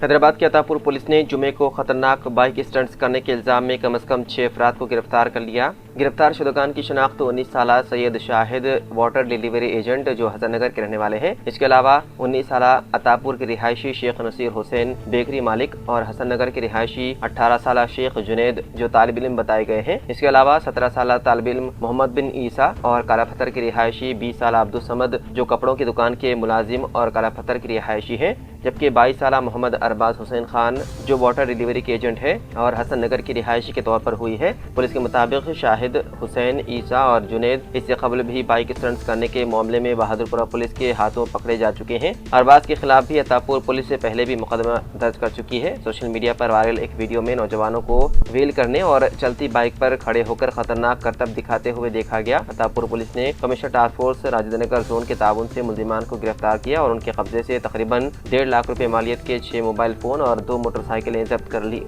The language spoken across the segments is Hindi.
हैदराबाद की अतापुर पुलिस ने जुमे को खतरनाक बाइक स्टंट्स करने के इल्जाम में कम से कम 6 अफराद को गिरफ्तार कर लिया। गिरफ्तार शुदगान की शनाख्त 19 साल Syed Shahid water delivery agent जो हसन नगर के रहने वाले हैं। इसके अलावा 19 साल अतापुर के रिहायशी शेख नसीर हुसैन बेकरी मालिक और हसन नगर के रिहायशी 18 साल शेख जुनेद जो तालिब इल्म बताए गए हैं। इसके अलावा 17 साल तालिब इल्म मोहम्मद बिन ईसा और काला पत्थर के रिहायशी 20 साल अब्दुल समद जो कपड़ों की दुकान के मुलाजिम और काला पत्थर के रिहायशी हैं, जबकि 22 साल मोहम्मद अरबाज हुसैन खान जो वाटर डिलीवरी के एजेंट है और हसन नगर की रिहायशी के तौर पर हुई है। पुलिस के मुताबिक शाहिद, हुसैन, ईसा और जुनेद इससे कबल भी बाइक स्टंट्स करने के मामले में बहादुरपुरा पुलिस के हाथों पकड़े जा चुके हैं। अरबाज के खिलाफ भी अतापुर पुलिस से पहले भी मुकदमा दर्ज कर चुकी है। सोशल मीडिया पर वायरल एक वीडियो में नौजवानों को व्हील करने और चलती बाइक पर खड़े होकर खतरनाक करतब दिखाते हुए देखा गया। अतापुर पुलिस ने commissioner task force Rajendra Nagar zone के ताउन से मुल्जिमान को गिरफ्तार किया और उनके कब्जे से तकरीबन 1.5 लाख रुपए मालियत के 6 मोबाइल फोन और 2 मोटरसाइकिलें जब्त कर ली।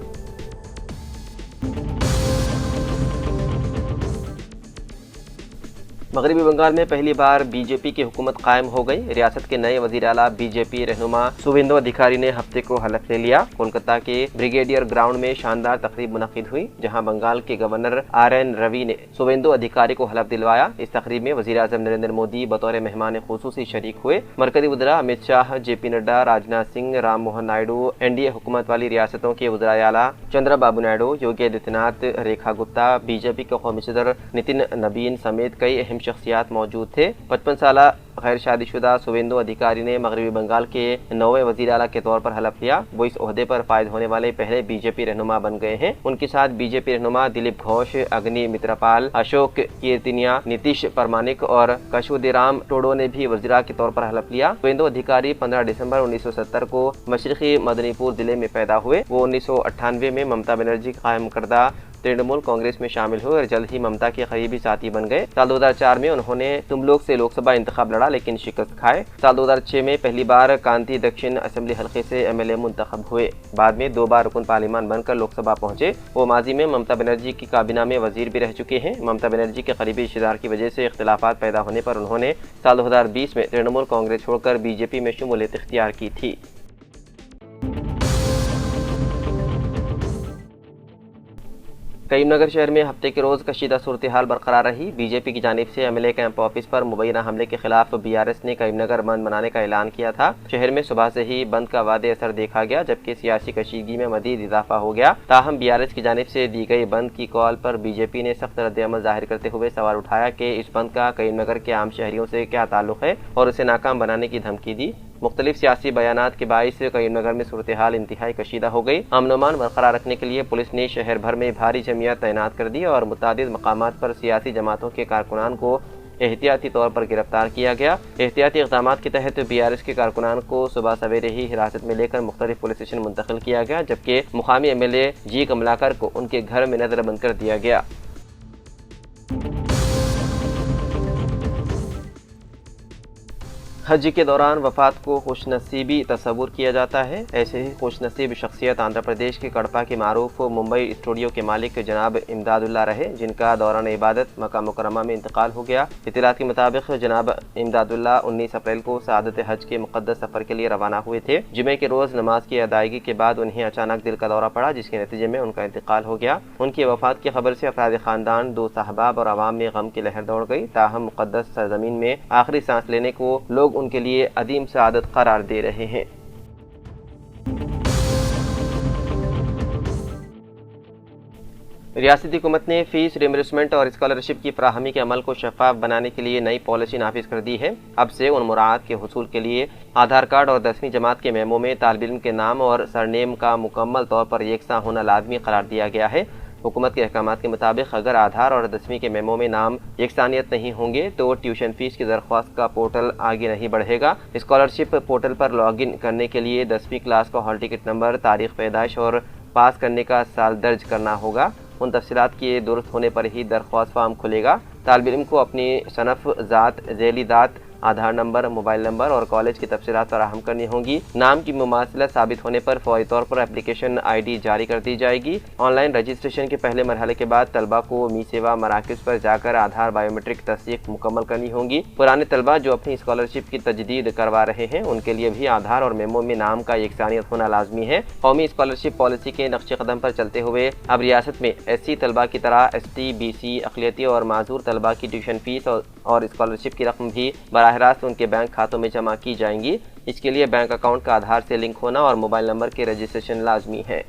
मगरबी बंगाल में पहली बार बीजेपी की हुकूमत कायम हो गई। रियासत के नए वजीर आला बीजेपी रहनुमा शुभेंदु अधिकारी ने हफ्ते को हलफ ले लिया। कोलकाता के ब्रिगेडियर ग्राउंड में शानदार तकरीब मुनक्किद हुई, जहां बंगाल के गवर्नर RN रवि ने शुभेंदु अधिकारी को हलफ दिलवाया। इस तकरीब में वजीर आजम नरेंद्र मोदी बतौर मेहमान खुसूसी शरीक हुए। मरकजी वज़रा अमित शाह, JP नड्डा, राजनाथ सिंह, राम मोहन नायडू, NDA हुकूमत वाली रियासतों के वज़राए आला चंद्रबाबू नायडू, योगी आदित्यनाथ, रेखा गुप्ता, बीजेपी के कौमी सदर नितिन नबीन समेत कई अहम शख्सियात मौजूद थे। 55 साल गैर शादीशुदा शुभेंदु अधिकारी ने मगरबी बंगाल के 9वें वजीर आला के तौर पर हलफ लिया। वो इस ओहदे पर फायद होने वाले पहले बीजेपी रहनुमा बन गए हैं। उनके साथ बीजेपी रहनुमा दिलीप घोष, अग्नि मित्रपाल, अशोक कीर्तिनिया, नीतीश परमानिक और कशुदीराम टोडो ने भी वजीरा के तौर पर हलफ लिया। शुभेंदु अधिकारी 15 दिसंबर 1970 को मशरकी मदनीपुर जिले में पैदा हुए। वो 1998 में ममता बनर्जी कायम करदा तृणमूल कांग्रेस में शामिल हुए और जल्द ही ममता के करीबी साथी बन गए। साल 2004 में उन्होंने तुमलोक से लोकसभा इंतखाब लड़ा लेकिन शिकस्त खाए। साल 2006 में पहली बार कांती दक्षिण असेंबली हल्के से MLA मुंतखब हुए। बाद में 2 बार रुकन पार्लियामान बनकर लोकसभा पहुंचे। वो माजी में ममता बनर्जी की काबीना में वजीर भी रह चुके हैं। ममता बनर्जी के करीबी रिश्तेदार की वजह से इख्तिलाफात पैदा होने पर उन्होंने साल 2020 में तृणमूल कांग्रेस छोड़कर बीजेपी में शमूलियत इख्तियार की थी। करीमनगर शहर में हफ्ते के रोज कशीदा सूरत हाल बरकरार रही। बीजेपी की जानिब से MLA कैंप ऑफिस पर मुबैना हमले के खिलाफ BRS ने करीमनगर बंद मनाने का ऐलान किया था। शहर में सुबह से ही बंद का वादे असर देखा गया, जबकि सियासी कशीदगी में मजीद इजाफा हो गया। ताहम BRS की जानिब से दी गई बंद की कॉल पर बीजेपी ने सख्त रद्द-ए-अमल जाहिर करते हुए सवाल उठाया कि इस बंद का करीमनगर के आम शहरियों से क्या ताल्लुक है और उसे नाकाम बनाने की धमकी दी। मुख्तलिफ सियासी बयानात के बाइस करीमनगर में सूरत हाल इंतहाई कशीदा हो गई। अमन-ओ-अमान बरकरार रखने के लिए पुलिस ने शहर भर में भारी जमीयत तैनात कर दी और मुतादिद मकामात पर सियासी जमातों के कारकुनान को एहतियाती तौर पर गिरफ्तार किया गया। एहतियाती इक़दामात के तहत BRS के कारकुनान को सुबह सवेरे ही हिरासत में लेकर मुख्तलिफ पुलिस स्टेशन मुंतकिल किया गया, जबकि मुकामी MLA G कमलाकर को उनके घर में नजरबंद कर दिया गया। हज के दौरान वफात को खुशनसीबी तस्वुर किया जाता है। ऐसे ही खुशनसीब शख्सियत आंध्र प्रदेश के कड़पा के मारूफ मुंबई स्टूडियो के मालिक जनाब इमदादुल्ला रहे, जिनका दौरान इबादत मक्का मुकर्रमा में इंतकाल हो गया। इत्तलात के मुताबिक जनाब इमदादुल्ला 19 अप्रैल को सादत हज के मुक़द्दस सफ़र के लिए रवाना हुए थे। जुमे के रोज़ नमाज की अदायगी के बाद उन्हें अचानक दिल का दौरा पड़ा, जिसके नतीजे में उनका इंतकाल हो गया। उनकी वफात की खबर से अफराद ख़ानदान, दोस्त अहबाब और आवाम में गम की लहर दौड़ गई। ताहम मुक़द्दस सरज़मीन में आखिरी सांस लेने को लोग उनके लिए अदीम सआदत करार दे रहे हैं। रियासती हुकूमत ने फीस रिइंबर्समेंट और स्कॉलरशिप की फराहमी के अमल को शफाफ बनाने के लिए नई पॉलिसी नाफिज कर दी है। अब से उन मुराद के हुसूल के लिए आधार कार्ड और 10वीं जमात के मेमो में तालिब इल्म के नाम और सरनेम का मुकम्मल तौर पर यकसा होना लाजमी करार दिया गया है। हुकूमत के अहकामात के मुताबिक अगर आधार और 10वीं के मेमो में नाम यकसानियत नहीं होंगे तो ट्यूशन फीस की दरख्वास्त का पोर्टल आगे नहीं बढ़ेगा। स्कॉलरशिप पोर्टल पर लॉगिन करने के लिए 10वीं क्लास का हॉल टिकट नंबर, तारीख पैदाइश और पास करने का साल दर्ज करना होगा। उन तफसीलात के दुरुस्त होने पर ही दरख्वास्त फार्म खुलेगा। तालिब इल्म को अपनी सनफ, ज़ात, ज़ैली दात, आधार नंबर, मोबाइल नंबर और कॉलेज की तफसीलात फराहम करनी होंगी। नाम की मुमासलत साबित होने पर फौरी तौर पर एप्लीकेशन ID जारी कर दी जाएगी। ऑनलाइन रजिस्ट्रेशन के पहले मरहले के बाद तलबा को मी सेवा मराकज़ पर जाकर आधार बायोमेट्रिक तस्दीक मुकम्मल करनी होगी। पुराने तलबा जो अपनी स्कॉलरशिप की तजदीद करवा रहे हैं उनके लिए भी आधार और मेमो में नाम का यकसानियत होना लाजमी है। कौमी स्कॉलरशिप पॉलिसी के नक्शे कदम पर चलते हुए अब रियासत में SC तलबा की तरह ST, BC, अक़लियती और माजूर तलबा की ट्यूशन फीस और स्कॉलरशिप की रकम भी बराह रास्त उनके बैंक खातों में जमा की जाएंगी। इसके लिए बैंक अकाउंट का आधार से लिंक होना और मोबाइल नंबर के रजिस्ट्रेशन लाजमी है।